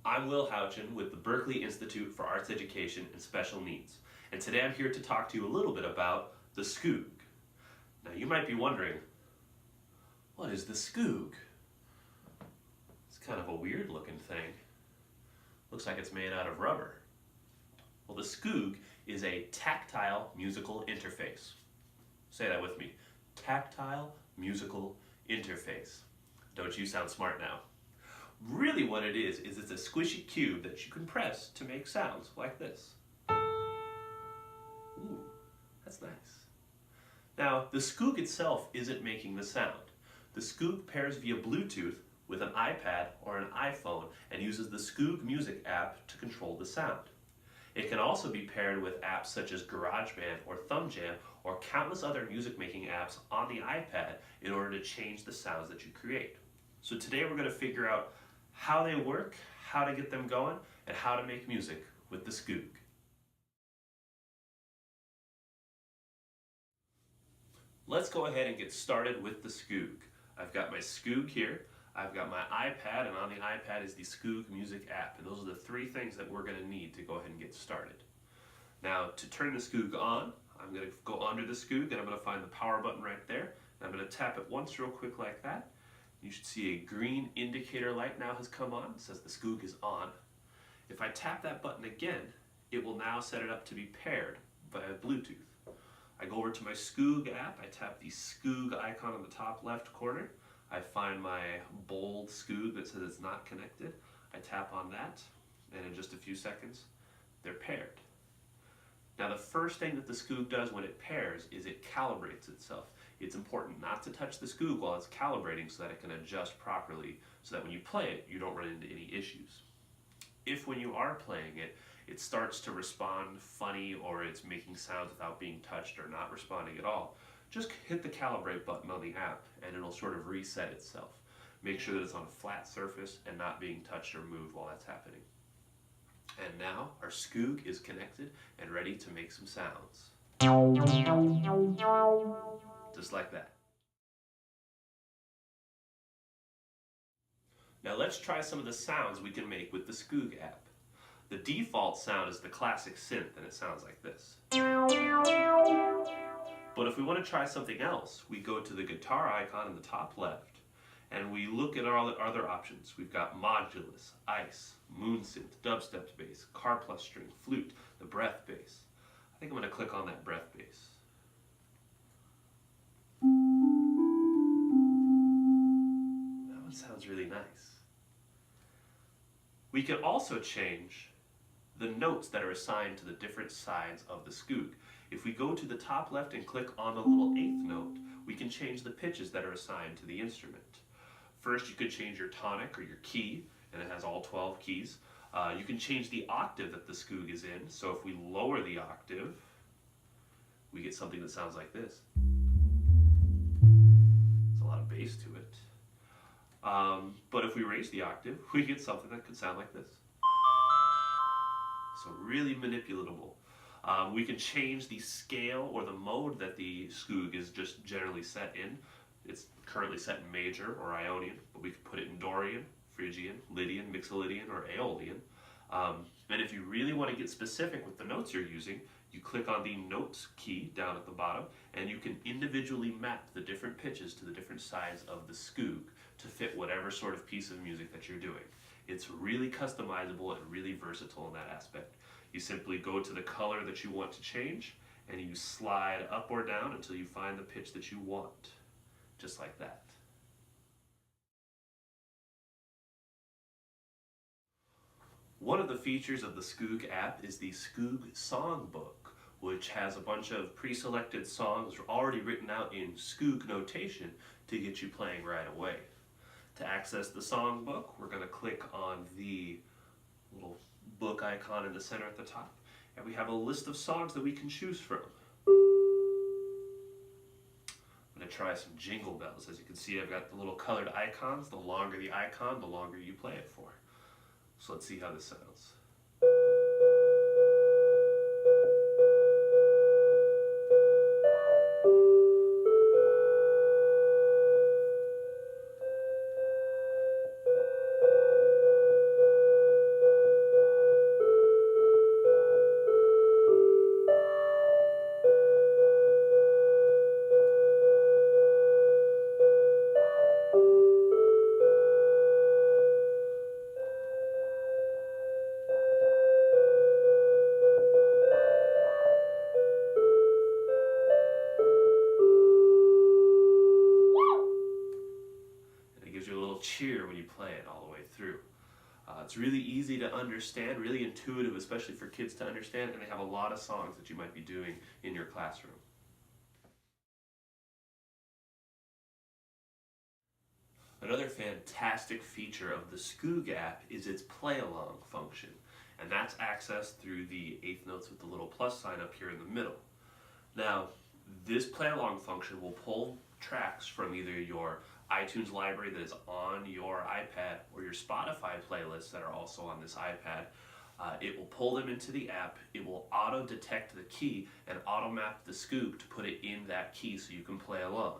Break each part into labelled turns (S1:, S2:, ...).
S1: I'm Will Houchin with the Berkeley Institute for Arts Education and Special Needs, and today I'm here to talk to you a little bit about the Skoog. Now you might be wondering, what is the Skoog? It's kind of a weird looking thing. Looks like it's made out of rubber. Well, the Skoog is a tactile musical interface. Say that with me. Tactile musical interface. Don't you sound smart now? Really what it is it's a squishy cube that you can press to make sounds like this. Ooh, that's nice. Now, the Skoog itself isn't making the sound. The Skoog pairs via Bluetooth with an iPad or an iPhone and uses the Skoog Music app to control the sound. It can also be paired with apps such as GarageBand or ThumbJam or countless other music-making apps on the iPad in order to change the sounds that you create. So today we're going to figure out how they work, how to get them going, and how to make music with the Skoog. Let's go ahead and get started with the Skoog. I've got my Skoog here, I've got my iPad, and on the iPad is the Skoog Music app, and those are the three things that we're going to need to go ahead and get started. Now, to turn the Skoog on, I'm going to go under the Skoog, and I'm going to find the power button right there, and I'm going to tap it once real quick like that. You should see a green indicator light now has come on. It says the Skoog is on. If I tap that button again, it will now set it up to be paired via Bluetooth. I go over to my Skoog app, I tap the Skoog icon on the top left corner. I find my bold Skoog that says it's not connected. I tap on that, and in just a few seconds, they're paired. Now the first thing that the Skoog does when it pairs is it calibrates itself. It's important not to touch the Skoog while it's calibrating so that it can adjust properly so that when you play it, you don't run into any issues. If when you are playing it, it starts to respond funny or it's making sounds without being touched or not responding at all, just hit the calibrate button on the app and it'll sort of reset itself. Make sure that it's on a flat surface and not being touched or moved while that's happening. And now our Skoog is connected and ready to make some sounds. Just like that. Now let's try some of the sounds we can make with the Skoog app. The default sound is the classic synth and it sounds like this. But if we want to try something else, we go to the guitar icon in the top left and we look at our other options. We've got modulus, ice, moon synth, dubstep bass, car plus string, flute, the breath bass. I think I'm going to click on that breath bass. That one sounds really nice. We can also change the notes that are assigned to the different sides of the Skoog. If we go to the top left and click on the little 8th note, we can change the pitches that are assigned to the instrument. First, you could change your tonic or your key, and it has all 12 keys. You can change the octave that the Skoog is in, so if we lower the octave, we get something that sounds like this. There's a lot of bass to it. But if we raise the octave, we get something that could sound like this. So really manipulatable. We can change the scale or the mode that the Skoog is just generally set in. It's currently set in major or Ionian, but we could put it in Dorian, Phrygian, Lydian, Mixolydian, or Aeolian. And if you really want to get specific with the notes you're using, you click on the Notes key down at the bottom, and you can individually map the different pitches to the different sides of the Skoog to fit whatever sort of piece of music that you're doing. It's really customizable and really versatile in that aspect. You simply go to the color that you want to change, and you slide up or down until you find the pitch that you want, just like that. One of the features of the Skoog app is the Skoog Songbook, which has a bunch of pre-selected songs already written out in Skoog notation to get you playing right away. To access the songbook, we're going to click on the little book icon in the center at the top, and we have a list of songs that we can choose from. I'm going to try some Jingle Bells. As you can see, I've got the little colored icons. The longer the icon, the longer you play it for. So let's see how this sounds. a little cheer when you play it all the way through. It's really easy to understand, really intuitive, especially for kids to understand, and they have a lot of songs that you might be doing in your classroom. Another fantastic feature of the Skoog app is its play-along function, and that's accessed through the eighth notes with the little plus sign up here in the middle. Now, this play-along function will pull tracks from either your iTunes library that is on your iPad or your Spotify playlists that are also on this iPad. It will pull them into the app, it will auto-detect the key and auto-map the Skoog to put it in that key so you can play along.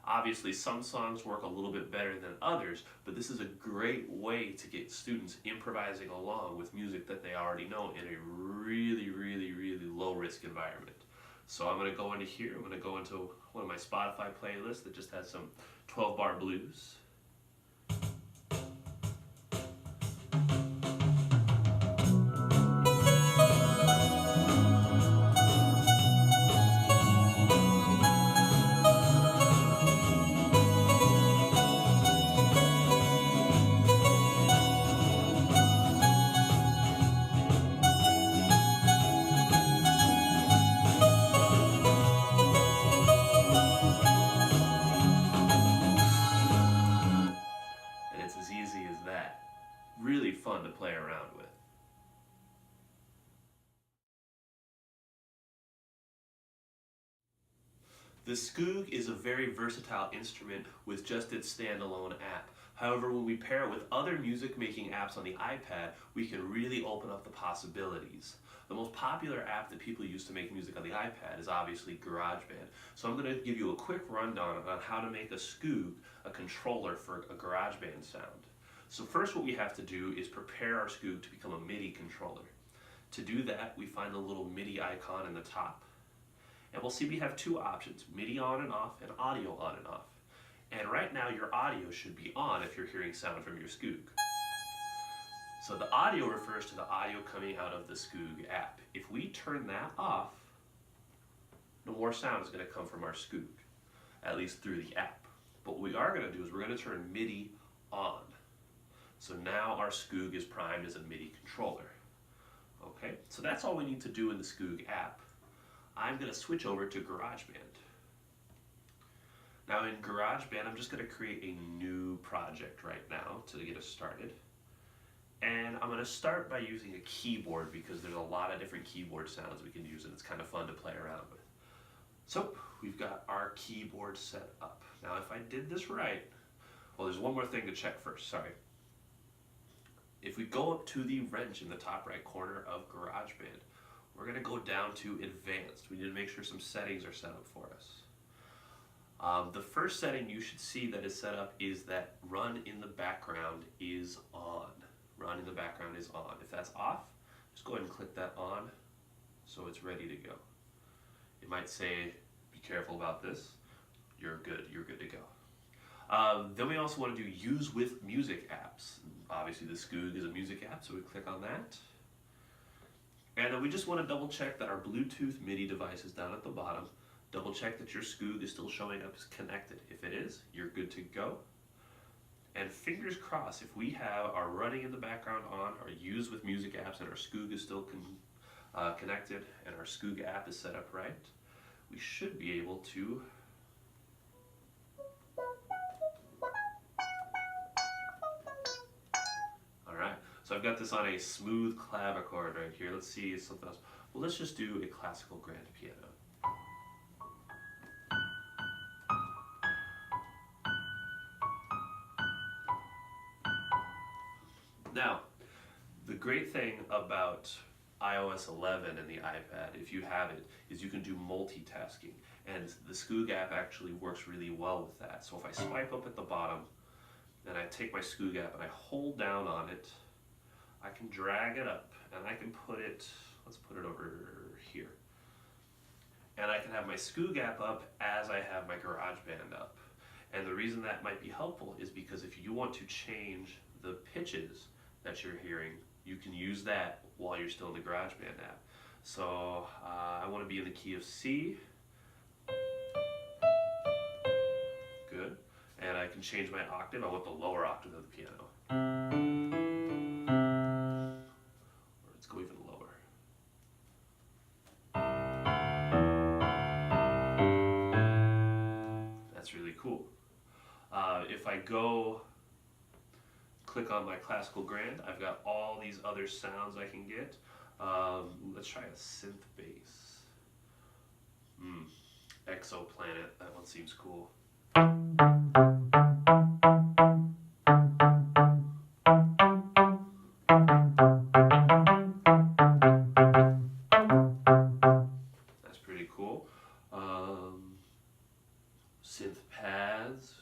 S1: Obviously, some songs work a little bit better than others, but this is a great way to get students improvising along with music that they already know in a really, really, really low-risk environment. So I'm going to go into here, I'm going to go into one of my Spotify playlists that just has some 12-bar blues. And it's as easy as that. Really fun to play around with. The Skoog is a very versatile instrument with just its standalone app. However, when we pair it with other music making apps on the iPad, we can really open up the possibilities. The most popular app that people use to make music on the iPad is obviously GarageBand. So I'm going to give you a quick rundown on how to make a Skoog, a controller for a GarageBand sound. So first what we have to do is prepare our Skoog to become a MIDI controller. To do that, we find the little MIDI icon in the top. And we'll see we have two options, MIDI on and off and audio on and off. And right now your audio should be on if you're hearing sound from your Skoog. So the audio refers to the audio coming out of the Skoog app. If we turn that off, no more sound is going to come from our Skoog, at least through the app. But what we are going to do is we're going to turn MIDI on. So now our Skoog is primed as a MIDI controller. Okay, so that's all we need to do in the Skoog app. I'm going to switch over to GarageBand. Now in GarageBand, I'm just going to create a new project right now to get us started. And I'm going to start by using a keyboard because there's a lot of different keyboard sounds we can use and it's kind of fun to play around with. So we've got our keyboard set up. Now if I did this right, well, there's one more thing to check first, sorry. If we go up to the wrench in the top right corner of GarageBand, we're going to go down to Advanced. We need to make sure some settings are set up for us. The first setting you should see that is set up is that Run in the Background is on. Run in the Background is on. If that's off, just go ahead and click that on so it's ready to go. It might say, be careful about this. You're good to go. Then we also want to do Use with Music apps. Obviously the Skoog is a music app, so we click on that. And then we just want to double check that our Bluetooth MIDI device is down at the bottom. Double check that your Skoog is still showing up as connected. If it is, you're good to go. And fingers crossed, if we have our Running in the Background on, our Use with Music apps, and our Skoog is still connected, and our Skoog app is set up right, we should be able to So I've got this on a smooth clavichord right here. Let's see something else. Well, let's just do a classical grand piano. Now, the great thing about iOS 11 and the iPad, if you have it, is you can do multitasking. And the Skoog app actually works really well with that. So if I swipe up at the bottom, and I take my Skoog app and I hold down on it, I can drag it up and I can put it, let's put it over here. And I can have my Skoog app up as I have my GarageBand up. And the reason that might be helpful is because if you want to change the pitches that you're hearing, you can use that while you're still in the GarageBand app. So I want to be in the key of C. Good. And and I can change my octave. I want the lower octave of the piano. Or let's go even lower. That's really cool. If I go click on my classical grand, I've got all these other sounds I can get. Let's try a synth bass. Exoplanet, that one seems cool. That's pretty cool. Synth pads,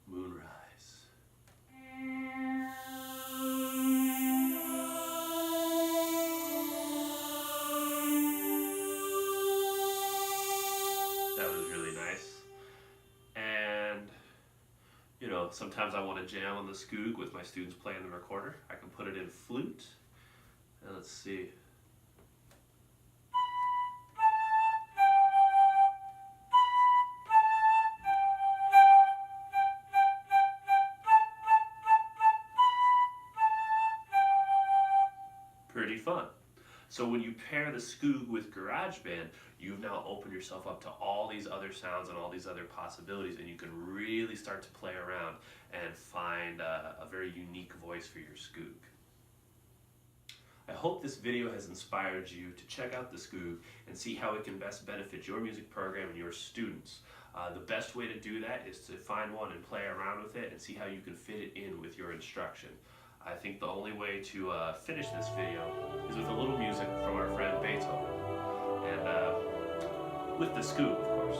S1: moonrise. That was really nice. And you know, sometimes I want to jam on the Skoog with my students playing the recorder. I can put it in flute. And let's see. Pretty fun. So when you pair the Skoog with GarageBand, you've now opened yourself up to all these other sounds and all these other possibilities, and you can really start to play around and find a very unique voice for your Skoog. I hope this video has inspired you to check out the Skoog and see how it can best benefit your music program and your students. The best way to do that is to find one and play around with it and see how you can fit it in with your instruction. I think the only way to finish this video is with a little music from our friend Beethoven, and with the Skoog, of course.